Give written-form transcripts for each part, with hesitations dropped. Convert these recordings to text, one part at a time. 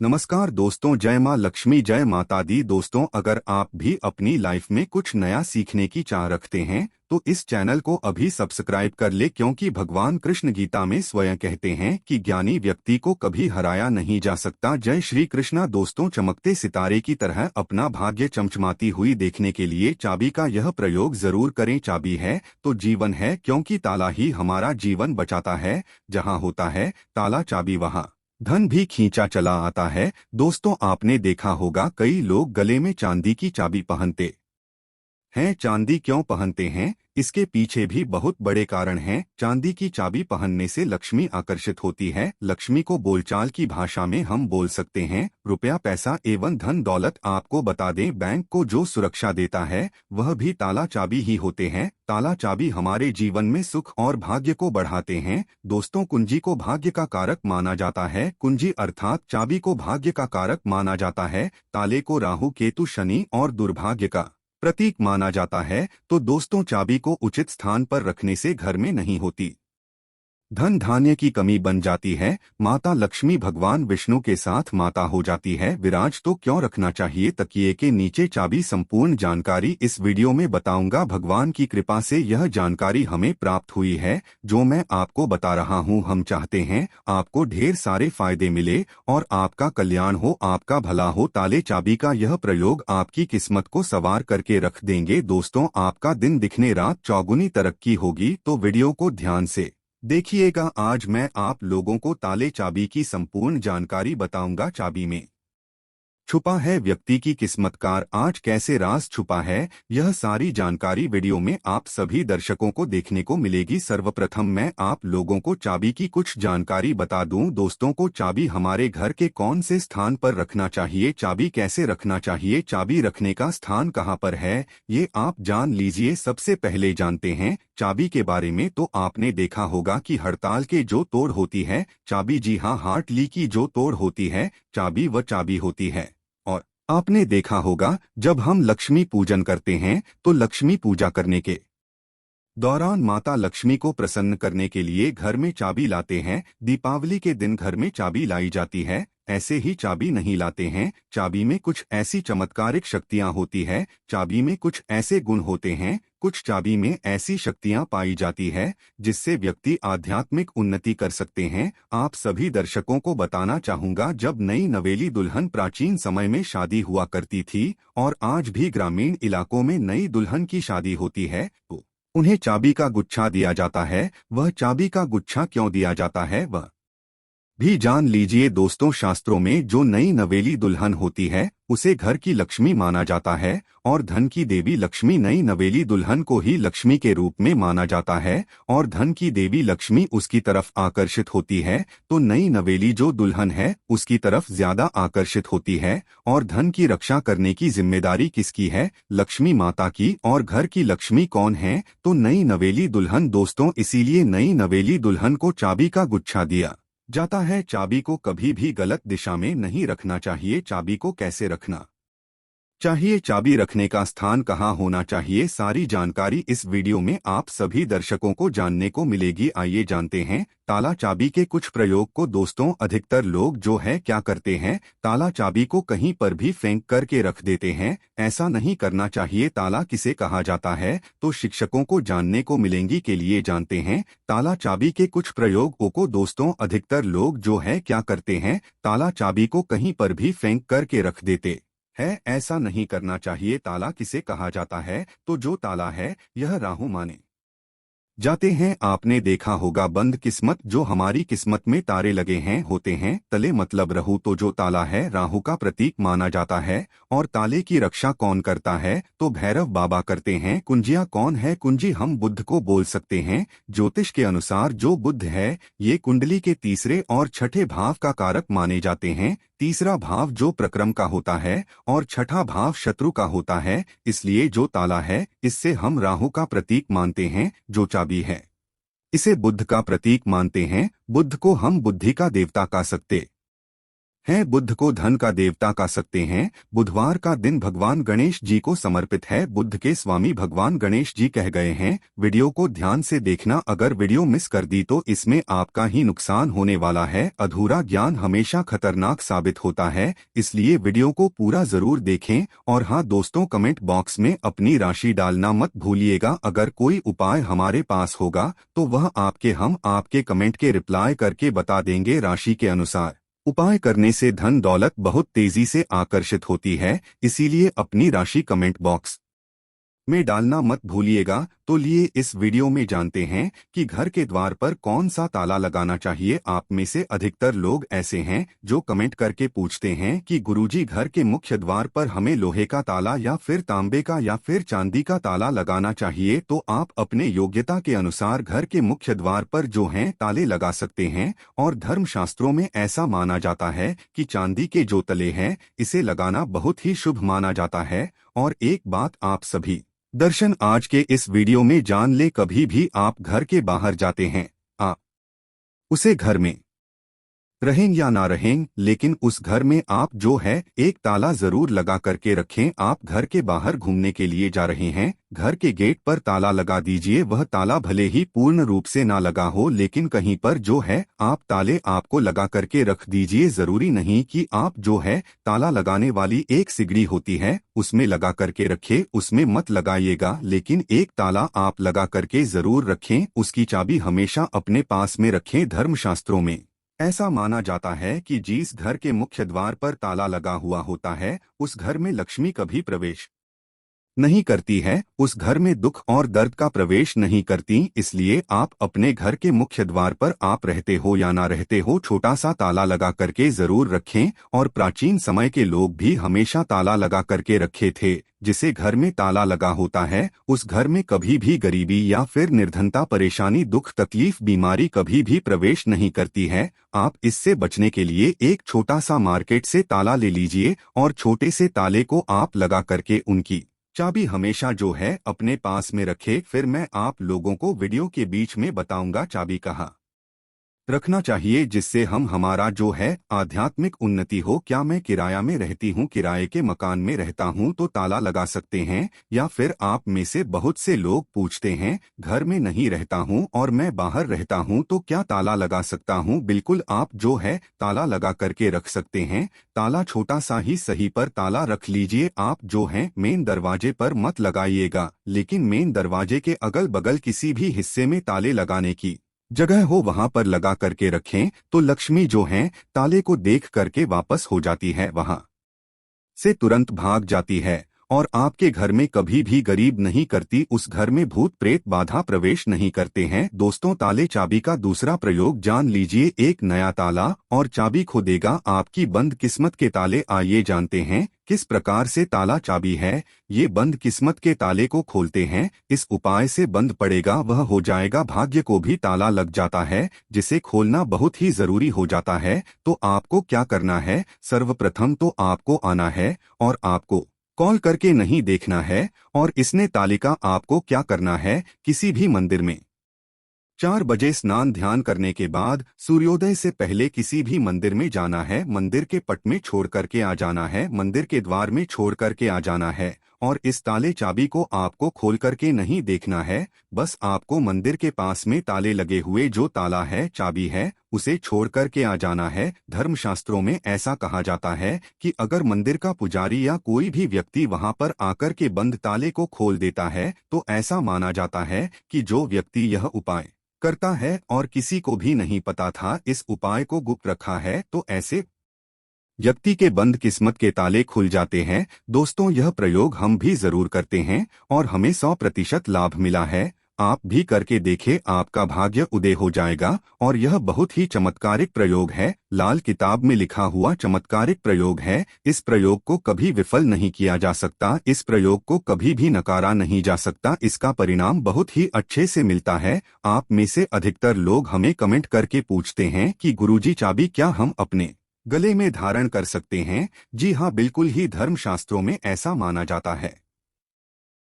नमस्कार दोस्तों, जय माँ लक्ष्मी, जय माता दी। दोस्तों, अगर आप भी अपनी लाइफ में कुछ नया सीखने की चाह रखते हैं तो इस चैनल को अभी सब्सक्राइब कर ले, क्योंकि भगवान कृष्ण गीता में स्वयं कहते हैं कि ज्ञानी व्यक्ति को कभी हराया नहीं जा सकता। जय श्री कृष्णा। दोस्तों, चमकते सितारे की तरह अपना भाग्य चमचमाती हुई देखने के लिए चाबी का यह प्रयोग जरूर करें। चाबी है तो जीवन है, क्योंकि ताला ही हमारा जीवन बचाता है। जहाँ होता है ताला चाबी, वहाँ धन भी खींचा चला आता है। दोस्तों, आपने देखा होगा कई लोग गले में चांदी की चाबी पहनते हैं। चांदी क्यों पहनते हैं, इसके पीछे भी बहुत बड़े कारण हैं। चांदी की चाबी पहनने से लक्ष्मी आकर्षित होती है। लक्ष्मी को बोलचाल की भाषा में हम बोल सकते हैं रुपया, पैसा एवं धन दौलत। आपको बता दें, बैंक को जो सुरक्षा देता है वह भी ताला चाबी ही होते हैं। ताला चाबी हमारे जीवन में सुख और भाग्य को बढ़ाते हैं। दोस्तों, कुंजी को भाग्य का कारक माना जाता है। कुंजी अर्थात चाबी को भाग्य का कारक माना जाता है। ताले को राहु, केतु, शनि और दुर्भाग्य का प्रतीक माना जाता है। तो दोस्तों, चाबी को उचित स्थान पर रखने से घर में नहीं होती धन धान्य की कमी बन जाती है। माता लक्ष्मी भगवान विष्णु के साथ माता हो जाती है। विराज तो क्यों रखना चाहिए तकिए के नीचे चाबी, संपूर्ण जानकारी इस वीडियो में बताऊंगा। भगवान की कृपा से यह जानकारी हमें प्राप्त हुई है जो मैं आपको बता रहा हूं। हम चाहते हैं आपको ढेर सारे फायदे मिले और आपका कल्याण हो, आपका भला हो। ताले चाबी का यह प्रयोग आपकी किस्मत को सवार करके रख देंगे। दोस्तों, आपका दिन दिखने रात चौगुनी तरक्की होगी। तो वीडियो को ध्यान से देखिएगा। आज मैं आप लोगों को ताले चाबी की संपूर्ण जानकारी बताऊंगा। चाबी में छुपा है व्यक्ति की किस्मतकार। आज कैसे राज छुपा है, यह सारी जानकारी वीडियो में आप सभी दर्शकों को देखने को मिलेगी। सर्वप्रथम मैं आप लोगों को चाबी की कुछ जानकारी बता दूं। दोस्तों को चाबी हमारे घर के कौन से स्थान पर रखना चाहिए, चाबी कैसे रखना चाहिए, चाबी रखने का स्थान कहां पर है, ये आप जान लीजिए। सबसे पहले जानते हैं चाबी के बारे में। तो आपने देखा होगा कि हड़ताल के जो तोड़ होती है चाबी, जी हाँ, हार्ट ली की जो तोड़ होती है चाबी, वह चाबी होती है। और आपने देखा होगा जब हम लक्ष्मी पूजन करते हैं तो लक्ष्मी पूजा करने के दौरान माता लक्ष्मी को प्रसन्न करने के लिए घर में चाबी लाते हैं। दीपावली के दिन घर में चाबी लाई जाती है, ऐसे ही चाबी नहीं लाते हैं। चाबी में कुछ ऐसी चमत्कारिक शक्तियां होती है, चाबी में कुछ ऐसे गुण होते हैं, कुछ चाबी में ऐसी शक्तियां पाई जाती है जिससे व्यक्ति आध्यात्मिक उन्नति कर सकते हैं। आप सभी दर्शकों को बताना चाहूंगा, जब नई नवेली दुल्हन प्राचीन समय में शादी हुआ करती थी और आज भी ग्रामीण इलाकों में नई दुल्हन की शादी होती है तो उन्हें चाबी का गुच्छा दिया जाता है। वह चाबी का गुच्छा क्यों दिया जाता है वह भी जान लीजिए। दोस्तों, शास्त्रों में जो नई नवेली दुल्हन होती है उसे घर की लक्ष्मी माना जाता है और धन की देवी लक्ष्मी। नई नवेली दुल्हन को ही लक्ष्मी के रूप में माना जाता है और धन की देवी लक्ष्मी उसकी तरफ आकर्षित होती है। तो नई नवेली जो दुल्हन है उसकी तरफ ज्यादा आकर्षित होती है। और धन की रक्षा करने की जिम्मेदारी किसकी है, लक्ष्मी माता की। और घर की लक्ष्मी कौन है, तो नई नवेली दुल्हन। दोस्तों, इसीलिए नई नवेली दुल्हन को चाबी का गुच्छा दिया जाता है। चाबी को कभी भी गलत दिशा में नहीं रखना चाहिए। चाबी को कैसे रखना चाहिए, चाबी रखने का स्थान कहाँ होना चाहिए, सारी जानकारी इस वीडियो में आप सभी दर्शकों को जानने को मिलेगी। आइए जानते हैं ताला चाबी के कुछ प्रयोग को। दोस्तों, अधिकतर लोग जो है क्या करते हैं, ताला चाबी को कहीं पर भी फेंक करके रख देते हैं। ऐसा नहीं करना चाहिए। ताला किसे कहा जाता है, तो शिक्षकों को जानने को मिलेंगी। के लिए जानते हैं ताला चाबी के कुछ प्रयोगों को। दोस्तों, अधिकतर लोग जो है क्या करते हैं, ताला चाबी को कहीं पर भी फेंक करके रख देते है। ऐसा नहीं करना चाहिए। ताला किसे कहा जाता है, तो जो ताला है यह राहु माने जाते हैं। आपने देखा होगा बंद किस्मत, जो हमारी किस्मत में तारे लगे हैं होते हैं तले, मतलब राहु। तो जो ताला है राहु का प्रतीक माना जाता है। और ताले की रक्षा कौन करता है, तो भैरव बाबा करते हैं। कुंजियां कौन है, कुंजी हम बुध को बोल सकते हैं। ज्योतिष के अनुसार जो बुध है ये कुंडली के तीसरे और छठे भाव का कारक माने जाते हैं। तीसरा भाव जो प्रक्रम का होता है और छठा भाव शत्रु का होता है। इसलिए जो ताला है इससे हम राहु का प्रतीक मानते हैं। जो चाबी है इसे बुध का प्रतीक मानते हैं। बुध को हम बुद्धि का देवता कह सकते हैं। बुध को धन का देवता कह सकते हैं। बुधवार का दिन भगवान गणेश जी को समर्पित है। बुध के स्वामी भगवान गणेश जी कह गए हैं। वीडियो को ध्यान से देखना, अगर वीडियो मिस कर दी तो इसमें आपका ही नुकसान होने वाला है। अधूरा ज्ञान हमेशा खतरनाक साबित होता है, इसलिए वीडियो को पूरा जरूर देखें। और हाँ दोस्तों, कमेंट बॉक्स में अपनी राशि डालना मत भूलिएगा। अगर कोई उपाय हमारे पास होगा तो वह हम आपके कमेंट के रिप्लाई करके बता देंगे। राशि के अनुसार उपाय करने से धन दौलत बहुत तेजी से आकर्षित होती है, इसीलिए अपनी राशि कमेंट बॉक्स में डालना मत भूलिएगा। तो लिए इस वीडियो में जानते हैं कि घर के द्वार पर कौन सा ताला लगाना चाहिए। आप में से अधिकतर लोग ऐसे हैं जो कमेंट करके पूछते हैं कि गुरुजी, घर के मुख्य द्वार पर हमें लोहे का ताला या फिर तांबे का या फिर चांदी का ताला लगाना चाहिए। तो आप अपने योग्यता के अनुसार घर के मुख्य द्वार पर जो हैं ताले लगा सकते हैं। और धर्मशास्त्रों में ऐसा माना जाता है कि चांदी के जो तले हैं इसे लगाना बहुत ही शुभ माना जाता है। और एक बात आप सभी दर्शन आज के इस वीडियो में जान ले, कभी भी आप घर के बाहर जाते हैं, आप उसे घर में रहें या ना रहें, लेकिन उस घर में आप जो है एक ताला जरूर लगा करके रखें। आप घर के बाहर घूमने के लिए जा रहे हैं, घर के गेट पर ताला लगा दीजिए। वह ताला भले ही पूर्ण रूप से ना लगा हो, लेकिन कहीं पर जो है आप ताले आपको लगा करके रख दीजिए। जरूरी नहीं कि आप जो है ताला लगाने वाली एक सिगड़ी होती है उसमें लगा करके रखें, उसमें मत लगाइएगा। लेकिन एक ताला आप लगा करके जरूर रखें, उसकी चाबी हमेशा अपने पास में रखें। धर्मशास्त्रों में ऐसा माना जाता है कि जिस घर के मुख्य द्वार पर ताला लगा हुआ होता है उस घर में लक्ष्मी कभी प्रवेश नहीं करती है, उस घर में दुख और दर्द का प्रवेश नहीं करती। इसलिए आप अपने घर के मुख्य द्वार पर आप रहते हो या ना रहते हो, छोटा सा ताला लगा करके जरूर रखें। और प्राचीन समय के लोग भी हमेशा ताला लगा करके रखे थे। जिसे घर में ताला लगा होता है उस घर में कभी भी गरीबी या फिर निर्धनता, परेशानी, दुख, तकलीफ, बीमारी कभी भी प्रवेश नहीं करती है। आप इससे बचने के लिए एक छोटा सा मार्केट से ताला ले लीजिए और छोटे से ताले को आप लगा करके उनकी चाबी हमेशा जो है अपने पास में रखे। फिर मैं आप लोगों को वीडियो के बीच में बताऊंगा चाबी कहाँ रखना चाहिए, जिससे हमारा जो है आध्यात्मिक उन्नति हो। क्या मैं किराया में रहती हूँ, किराए के मकान में रहता हूँ तो ताला लगा सकते हैं? या फिर आप में से बहुत से लोग पूछते हैं घर में नहीं रहता हूँ और मैं बाहर रहता हूँ तो क्या ताला लगा सकता हूँ? बिल्कुल, आप जो है ताला लगा करके रख सकते हैं। ताला छोटा सा ही सही पर ताला रख लीजिए। आप जो है मेन दरवाजे पर मत लगाइएगा, लेकिन मेन दरवाजे के अगल बगल किसी भी हिस्से में ताले लगाने की जगह हो वहां पर लगा करके रखें। तो लक्ष्मी जो है ताले को देख करके वापस हो जाती है, वहां से तुरंत भाग जाती है और आपके घर में कभी भी गरीब नहीं करती। उस घर में भूत प्रेत बाधा प्रवेश नहीं करते हैं। दोस्तों, ताले चाबी का दूसरा प्रयोग जान लीजिए। एक नया ताला और चाबी खो देगा आपकी बंद किस्मत के ताले। आइए जानते हैं किस प्रकार से ताला चाबी है ये बंद किस्मत के ताले को खोलते हैं। इस उपाय से बंद पड़ेगा वह हो जाएगा। भाग्य को भी ताला लग जाता है, जिसे खोलना बहुत ही जरूरी हो जाता है। तो आपको क्या करना है? सर्वप्रथम तो आपको आना है और आपको कॉल करके नहीं देखना है। और इसने तालिका आपको क्या करना है, किसी भी मंदिर में 4 बजे स्नान ध्यान करने के बाद सूर्योदय से पहले किसी भी मंदिर में जाना है। मंदिर के पट में छोड़ करके आ जाना है, मंदिर के द्वार में छोड़ करके आ जाना है। और इस ताले चाबी को आपको खोल करके नहीं देखना है, बस आपको मंदिर के पास में ताले लगे हुए जो ताला है, चाबी है, उसे छोड़ करके आ जाना है। धर्मशास्त्रों में ऐसा कहा जाता है कि अगर मंदिर का पुजारी या कोई भी व्यक्ति वहां पर आकर के बंद ताले को खोल देता है तो ऐसा माना जाता है कि जो व्यक्ति यह उपाय करता है और किसी को भी नहीं पता था, इस उपाय को गुप्त रखा है, तो ऐसे व्यक्ति के बंद किस्मत के ताले खुल जाते हैं। दोस्तों, यह प्रयोग हम भी जरूर करते हैं और हमें 100% लाभ मिला है। आप भी करके देखें, आपका भाग्य उदय हो जाएगा। और यह बहुत ही चमत्कारिक प्रयोग है, लाल किताब में लिखा हुआ चमत्कारिक प्रयोग है। इस प्रयोग को कभी विफल नहीं किया जा सकता, इस प्रयोग को कभी भी नकारा नहीं जा सकता। इसका परिणाम बहुत ही अच्छे से मिलता है। आप में से अधिकतर लोग हमें कमेंट करके पूछते हैं कि गुरुजी, चाबी क्या हम अपने गले में धारण कर सकते हैं? जी हाँ, बिल्कुल ही, धर्मशास्त्रों में ऐसा माना जाता है।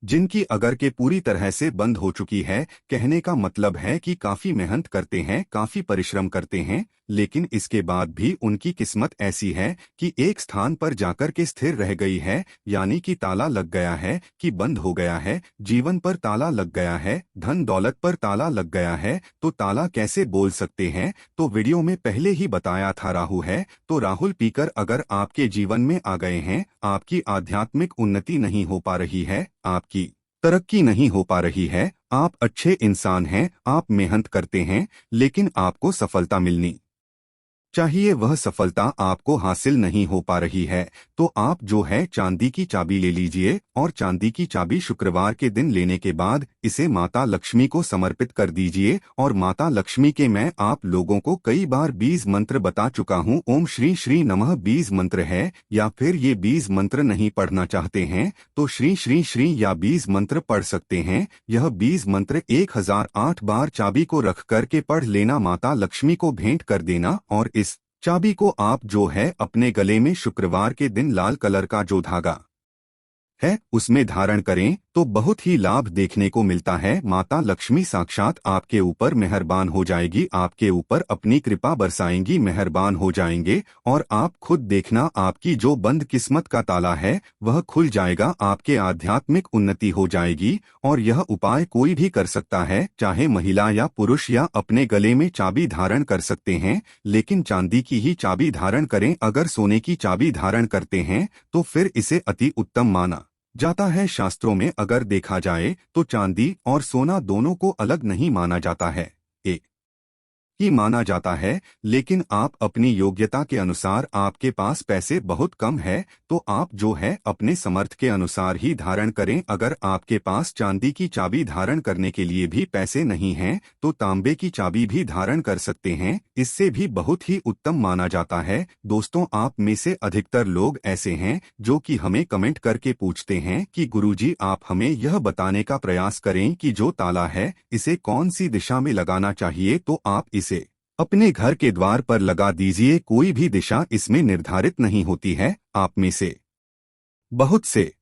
जिनकी अगर के पूरी तरह से बंद हो चुकी है। कहने का मतलब है कि काफी मेहनत करते हैं, काफी परिश्रम करते हैं, लेकिन इसके बाद भी उनकी किस्मत ऐसी है कि एक स्थान पर जाकर के स्थिर रह गई है, यानी कि ताला लग गया है, कि बंद हो गया है। जीवन पर ताला लग गया है, धन दौलत पर ताला लग गया है। तो ताला कैसे बोल सकते हैं? तो वीडियो में पहले ही बताया था राहु है। तो राहुल पीकर अगर आपके जीवन में आ गए हैं, आपकी आध्यात्मिक उन्नति नहीं हो पा रही है, आपकी तरक्की नहीं हो पा रही है, आप अच्छे इंसान हैं, आप मेहनत करते हैं, लेकिन आपको सफलता मिलनी चाहिए, वह सफलता आपको हासिल नहीं हो पा रही है। तो आप जो है चांदी की चाबी ले लीजिए, और चांदी की चाबी शुक्रवार के दिन लेने के बाद इसे माता लक्ष्मी को समर्पित कर दीजिए। और माता लक्ष्मी के मैं आप लोगों को कई बार बीज मंत्र बता चुका हूँ। ओम श्री श्री नमः बीज मंत्र है, या फिर ये बीज मंत्र नहीं पढ़ना चाहते हैं तो श्री श्री श्री या बीज मंत्र पढ़ सकते हैं। यह बीज मंत्र 1008 बार चाबी को रख करके पढ़ लेना, माता लक्ष्मी को भेंट कर देना। और इस चाबी को आप जो है अपने गले में शुक्रवार के दिन लाल कलर का जो धागा है उसमें धारण करें तो बहुत ही लाभ देखने को मिलता है। माता लक्ष्मी साक्षात आपके ऊपर मेहरबान हो जाएगी, आपके ऊपर अपनी कृपा बरसाएंगी, मेहरबान हो जाएंगे। और आप खुद देखना, आपकी जो बंद किस्मत का ताला है वह खुल जाएगा, आपके आध्यात्मिक उन्नति हो जाएगी। और यह उपाय कोई भी कर सकता है, चाहे महिला या पुरुष, या अपने गले में चाबी धारण कर सकते हैं, लेकिन चांदी की ही चाबी धारण करें। अगर सोने की चाबी धारण करते हैं तो फिर इसे अति उत्तम माना जाता है। शास्त्रों में अगर देखा जाए तो चांदी और सोना दोनों को अलग नहीं माना जाता है, एक ही माना जाता है। लेकिन आप अपनी योग्यता के अनुसार, आपके पास पैसे बहुत कम है तो आप जो है अपने समर्थ के अनुसार ही धारण करें। अगर आपके पास चांदी की चाबी धारण करने के लिए भी पैसे नहीं हैं तो तांबे की चाबी भी धारण कर सकते हैं, इससे भी बहुत ही उत्तम माना जाता है। दोस्तों, आप में से अधिकतर लोग ऐसे हैं जो कि हमें कमेंट करके पूछते हैं कि गुरुजी आप हमें यह बताने का प्रयास करें कि जो ताला है इसे कौन सी दिशा में लगाना चाहिए। तो आप इसे अपने घर के द्वार पर लगा दीजिए, कोई भी दिशा इसमें निर्धारित नहीं होती है। आप में से बहुत से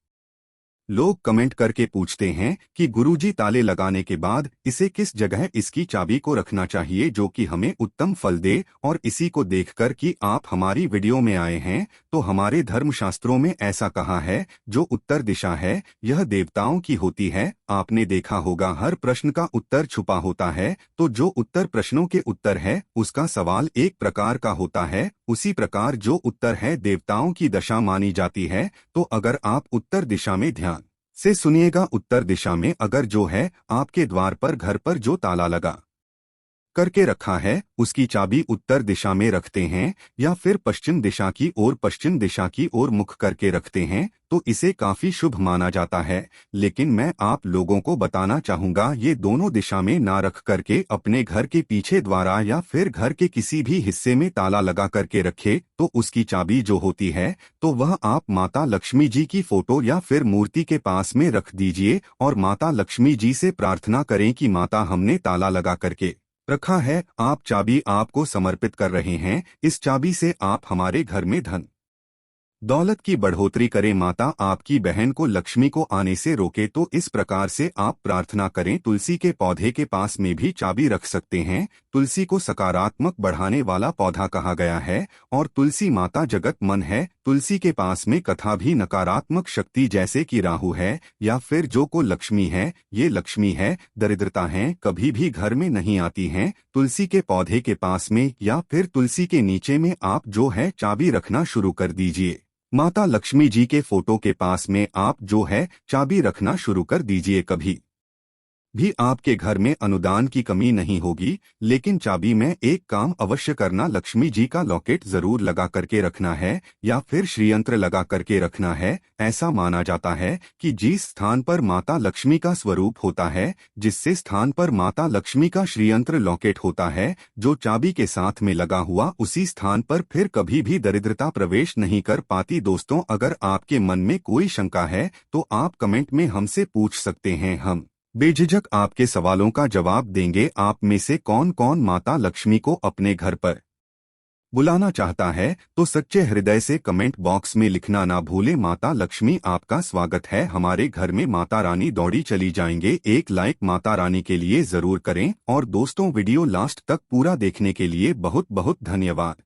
लोग कमेंट करके पूछते हैं कि गुरुजी ताले लगाने के बाद इसे किस जगह इसकी चाबी को रखना चाहिए जो कि हमें उत्तम फल दे। और इसी को देखकर कि आप हमारी वीडियो में आए हैं, तो हमारे धर्मशास्त्रों में ऐसा कहा है, जो उत्तर दिशा है यह देवताओं की होती है। आपने देखा होगा हर प्रश्न का उत्तर छुपा होता है, तो जो उत्तर प्रश्नों के उत्तर है उसका सवाल एक प्रकार का होता है, उसी प्रकार जो उत्तर है देवताओं की दशा मानी जाती है। तो अगर आप उत्तर दिशा में ध्यान से सुनिएगा, उत्तर दिशा में अगर जो है आपके द्वार पर, घर पर जो ताला लगा करके रखा है उसकी चाबी उत्तर दिशा में रखते हैं, या फिर पश्चिम दिशा की ओर, पश्चिम दिशा की ओर मुख करके रखते हैं, तो इसे काफी शुभ माना जाता है। लेकिन मैं आप लोगों को बताना चाहूंगा, ये दोनों दिशा में ना रख करके अपने घर के पीछे द्वारा या फिर घर के किसी भी हिस्से में ताला लगा करके रखे, तो उसकी चाबी जो होती है तो वह आप माता लक्ष्मी जी की फोटो या फिर मूर्ति के पास में रख दीजिए, और माता लक्ष्मी जी से प्रार्थना करें कि माता हमने ताला लगा करके रखा है, आप चाबी आपको समर्पित कर रहे हैं, इस चाबी से आप हमारे घर में धन दौलत की बढ़ोतरी करें, माता आपकी बहन को लक्ष्मी को आने से रोके। तो इस प्रकार से आप प्रार्थना करें। तुलसी के पौधे के पास में भी चाबी रख सकते हैं। तुलसी को सकारात्मक बढ़ाने वाला पौधा कहा गया है, और तुलसी माता जगत मन है। तुलसी के पास में कथा भी नकारात्मक शक्ति जैसे कि राहु है या फिर जो को लक्ष्मी है, ये लक्ष्मी है, दरिद्रता है, कभी भी घर में नहीं आती हैं। तुलसी के पौधे के पास में या फिर तुलसी के नीचे में आप जो है चाबी रखना शुरू कर दीजिए। माता लक्ष्मी जी के फोटो के पास में आप जो है चाबी रखना शुरू कर दीजिए। कभी भी आपके घर में अनुदान की कमी नहीं होगी। लेकिन चाबी में एक काम अवश्य करना, लक्ष्मी जी का लॉकेट जरूर लगा करके रखना है, या फिर श्रीयंत्र लगा करके रखना है। ऐसा माना जाता है कि जिस स्थान पर माता लक्ष्मी का स्वरूप होता है, जिससे स्थान पर माता लक्ष्मी का श्रीयंत्र लॉकेट होता है जो चाबी के साथ में लगा हुआ, उसी स्थान पर फिर कभी भी दरिद्रता प्रवेश नहीं कर पाती। दोस्तों, अगर आपके मन में कोई शंका है तो आप कमेंट में हमसे पूछ सकते हैं, हम बेझिझक आपके सवालों का जवाब देंगे। आप में से कौन कौन माता लक्ष्मी को अपने घर पर बुलाना चाहता है तो सच्चे हृदय से कमेंट बॉक्स में लिखना ना भूलें। माता लक्ष्मी आपका स्वागत है हमारे घर में। माता रानी दौड़ी चली जाएंगे। एक लाइक माता रानी के लिए जरूर करें और दोस्तों वीडियो लास्ट तक पूरा देखने के लिए बहुत बहुत धन्यवाद।